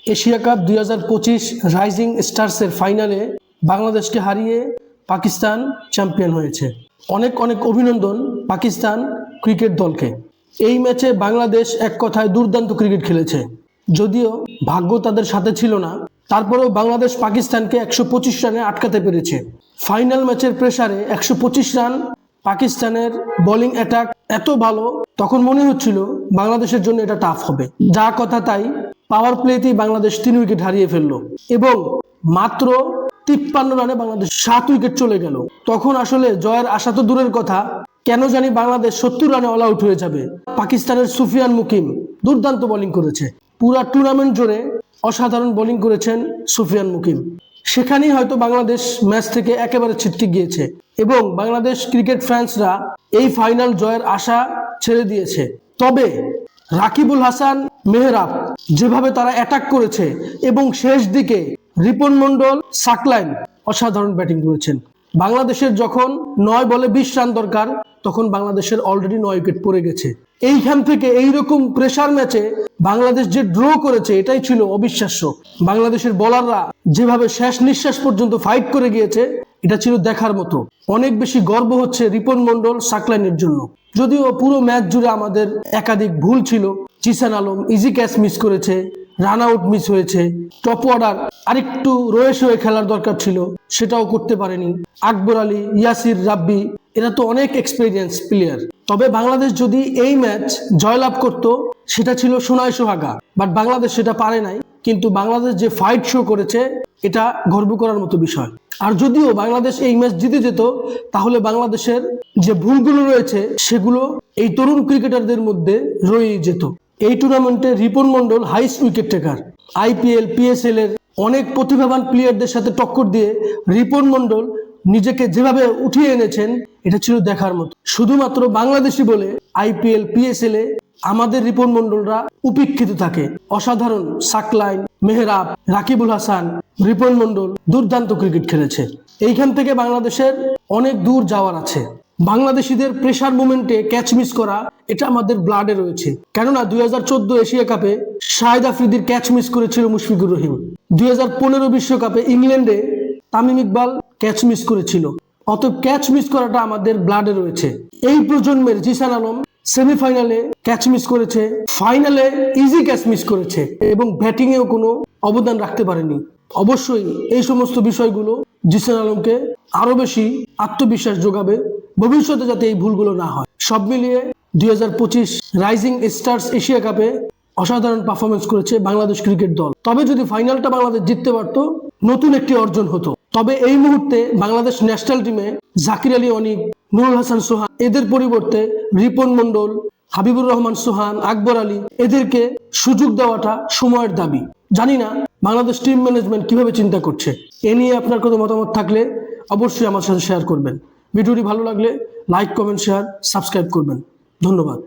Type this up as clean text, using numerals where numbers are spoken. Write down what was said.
Asia cup 2025 rising স্টারসের ফাইনালে বাংলাদেশকে হারিয়ে পাকিস্তান চ্যাম্পিয়ন হয়েছে। অনেক অনেক অভিনন্দন পাকিস্তান ক্রিকেট দলকে। এই ম্যাচে বাংলাদেশ এক কথায় দুর্দান্ত ক্রিকেট খেলেছে। যদিও ভাগ্য তাদের সাথে ছিল না, তারপরেও বাংলাদেশ পাকিস্তানকে 125 রানে আটকাতে পেরেছে। ফাইনাল ম্যাচের প্রেসারে 125 রান, পাকিস্তানের বোলিং অ্যাটাক এত ভালো, তখন মনে হচ্ছিল বাংলাদেশের জন্য এটা টাফ হবে। যা কথা তাই, পাওয়ার প্লেতেই বাংলাদেশ 3 উইকেট হারিয়ে ফেললো এবং মাত্র 53 রানে বাংলাদেশ 7 উইকেট চলে গেল। তখন আসলে জয়ের আশা তো দূরের কথা, কেন জানি বাংলাদেশ 70 রানে অল আউট হয়ে যাবে। পাকিস্তানের সুফিয়ান মুকিম দুর্দান্ত বোলিং করেছে, পুরা টুর্নামেন্ট জুড়ে অসাধারণ বোলিং করেছেন সুফিয়ান মুকিম। সেখানেই হয়তো বাংলাদেশ ম্যাচ থেকে একেবারে ছিটকে গিয়েছে এবং বাংলাদেশ ক্রিকেট ফ্যান্সরা এই ফাইনাল জয়ের আশা ছেড়ে দিয়েছে। তবে রাকিবুল হাসান, মেহরাব যেভাবে তারা অ্যাটাক করেছে এবং শেষ দিকে রিপন মন্ডল, সাকলাইন অসাধারণ ব্যাটিং করেছেন। বাংলাদেশের যখন 9 বলে 20 রান দরকার, তখন বাংলাদেশের অলরেডি 9 উইকেট পড়ে গেছে। এইখান থেকে এইরকম প্রেসার ম্যাচে বাংলাদেশ যে ড্র করেছে, এটাই ছিল অবিশ্বাস্য। বাংলাদেশের বোলাররা যেভাবে শেষ নিঃশ্বাস পর্যন্ত ফাইট করে গিয়েছে, এটা ছিল দেখার মতো। অনেক বেশি গর্ব হচ্ছে রিপন মন্ডল, সাকলাইনের জন্য। যদিও পুরো ম্যাচ জুড়ে আমাদের একাধিক ভুল ছিল। Zeeshan Alam easy catch miss করেছে, রান আউট মিস হয়েছে, টপ অর্ডার আরেকটু রয়েস হয়ে খেলার দরকার ছিল, সেটাও করতে পারেনি। আকবর আলী, ইয়াসির রাব্বি এরা তো অনেক এক্সপেরিয়েন্স প্লেয়ার। তবে বাংলাদেশ যদি এই ম্যাচ জয়লাভ করত, সেটা ছিল সোনায় সোহাগা, বাট বাংলাদেশ সেটা পারে নাই। কিন্তু বাংলাদেশ যে ফাইট শো করেছে, এটা গর্ব করার মতো বিষয়। আর যদিও বাংলাদেশ এই ম্যাচ জিতে যেত, তাহলে বাংলাদেশের যে ভুলগুলো রয়েছে সেগুলো এই তরুণ ক্রিকেটারদের মধ্যে রয়েই যেত। এই টুর্নামেন্টে Ripon Mondal highest wicket taker. IPL, PSL এর অনেক প্রতিভাবান প্লেয়ারদের সাথে টক্কর দিয়ে রিপন মন্ডল নিজেকে যেভাবে উঠিয়ে এনেছেন, এটা ছিল দেখার মতো। শুধুমাত্র বাংলাদেশি বলে IPL, PSL এ আমাদের রিপন মন্ডলরা উপেক্ষিত থাকে। অসাধারণ সাকলাইন, মেহরাব, রাকিবুল হাসান, রিপন মন্ডল দুর্দান্ত ক্রিকেট খেলেছে। এইখান থেকে বাংলাদেশের অনেক দূর যাওয়ার আছে। বাংলাদেশিদের প্রেসার মোমেন্টে ক্যাচ মিস করা, এটা আমাদের ব্লাডে রয়েছে। কেননা 2014 এশিয়া কাপে শাহিদ আফ্রিদির ক্যাচ মিস করেছিল মুশফিকুর রহিম। 2015 বিশ্বকাপে ইংল্যান্ডে তামিম ইকবাল ক্যাচ মিস করেছিল। অতএব ক্যাচ মিস করাটা আমাদের ব্লাডে রয়েছে। এই প্রজন্মের জিসান আলম সেমিফাইনালে ক্যাচ মিস করেছে, ফাইনালে ইজি ক্যাচ মিস করেছে এবং ব্যাটিং এও কোনো অবদান রাখতে পারেনি। অবশ্যই এই সমস্ত বিষয়গুলো জিসান আলমকে আরো বেশি আত্মবিশ্বাস যোগাবে ভবিষ্যতে, যাতে এই ভুলগুলো না হয়। সব মিলিয়ে 2025 রাইজিং স্টারস এশিয়া কাপে অসাধারণ পারফরমেন্স করেছে বাংলাদেশ ক্রিকেট দল। তবে যদি ফাইনালটা বাংলাদেশ জিততে পারতো, নতুন একটি অর্জন হতো। তবে এই মুহূর্তে বাংলাদেশ ন্যাশনাল টিমে জাকির আলী অনিক, নুরুল হাসান সোহান এদের পরিবর্তে রিপন মন্ডল, হাবিবুর রহমান সোহান, আকবর আলী এদেরকে সুযোগ দেওয়াটা সময়ের দাবি। জানি না বাংলাদেশ টিম ম্যানেজমেন্ট কিভাবে চিন্তা করছে। এ নিয়ে আপনার কোনো মতামত থাকলে অবশ্যই আমার সাথে শেয়ার করবেন। ভিডিওটি ভালো লাগলে লাইক, কমেন্ট, শেয়ার, সাবস্ক্রাইব করবেন। ধন্যবাদ।